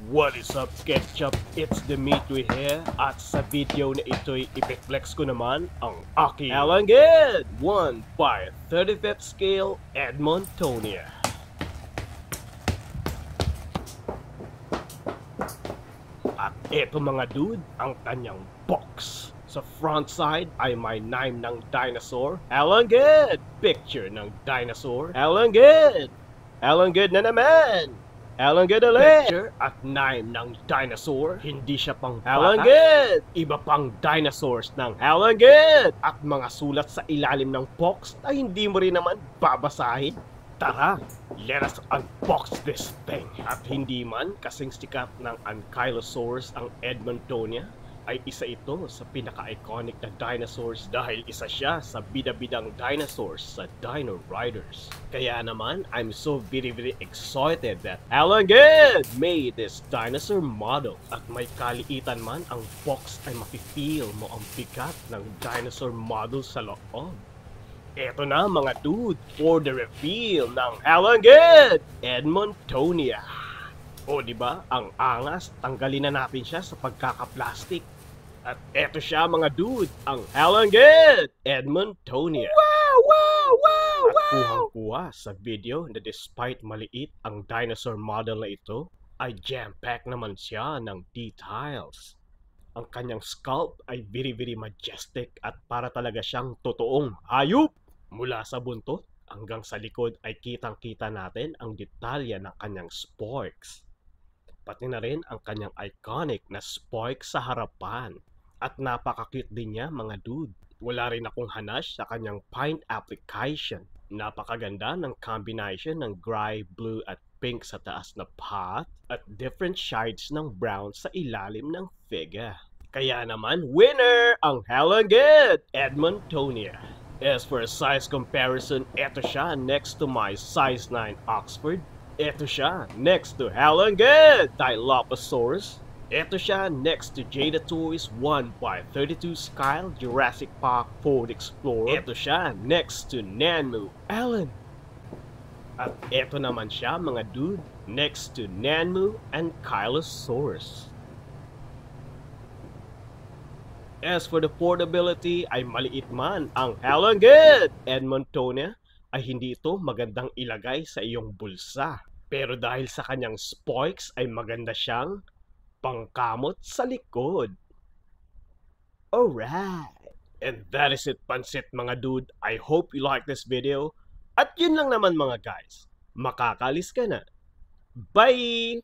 What is up, Ketchup? It's the Mitri here. At sa video na ito'y ipiflex ko naman ang aking Alangid 1/35th scale Edmontonia. At eto mga dude, ang kanyang box. Sa front side ay may name ng dinosaur. Alangid! Picture ng dinosaur. Alangid! Alangid na naman! Alangid ulit! Picture at name ng dinosaur. Hindi siya pang Alangid! Iba pang dinosaurs ng Alangid! At mga sulat sa ilalim ng box na hindi mo rin naman babasahin. Tara, let us unbox this thing. At hindi man kasing sikat ng Ankylosaurus ang Edmontonia, ay isa ito sa pinaka-iconic na dinosaurs dahil isa siya sa bida-bidang dinosaurs sa Dino Riders. Kaya naman, I'm so very excited that Alangid made this dinosaur model. At may kaliitan man ang box ay mafe-feel mo ang bigat ng dinosaur model sa loob. Eto na mga dude for the reveal ng Alangid Edmontonia. O diba, ang angas, tanggalin na natin siya sa pagkaka-plastic. At eto siya mga dude, ang Alangid Edmontonia. At kuhang-kuha sa video na despite maliit ang dinosaur model na ito, ay jam-pack naman siya ng details. Ang kanyang sculpt ay very majestic at para talaga siyang totoong hayop. Mula sa buntot hanggang sa likod ay kitang-kita natin ang detalya ng kanyang spokes. Pati na rin ang kanyang iconic na spokes sa harapan. At napaka-cute din niya mga dude. Wala rin akong hanash sa kanyang paint application. Napakaganda ng combination ng gray, blue at pink sa taas na pot at different shades ng brown sa ilalim ng figure. Kaya naman, winner ang Alangid Edmontonia. As for a size comparison, eto siya next to my size 9 Oxford. Eto siya next to Alangid Dilophosaurus. Eto siya next to Jada Toys 1/32 scale Jurassic Park Ford Explorer. Eto siya next to Nanmu Allen. At eto naman siya mga dude next to Nanmu Ankylosaurus. As for the portability ay maliit man ang Alangid Edmontonia ay hindi ito magandang ilagay sa iyong bulsa. Pero dahil sa kanyang spokes ay maganda siyang pangkamot sa likod. Alright! And that is it, pansit mga dude. I hope you like this video. At yun lang naman mga guys. Makakalis ka na. Bye!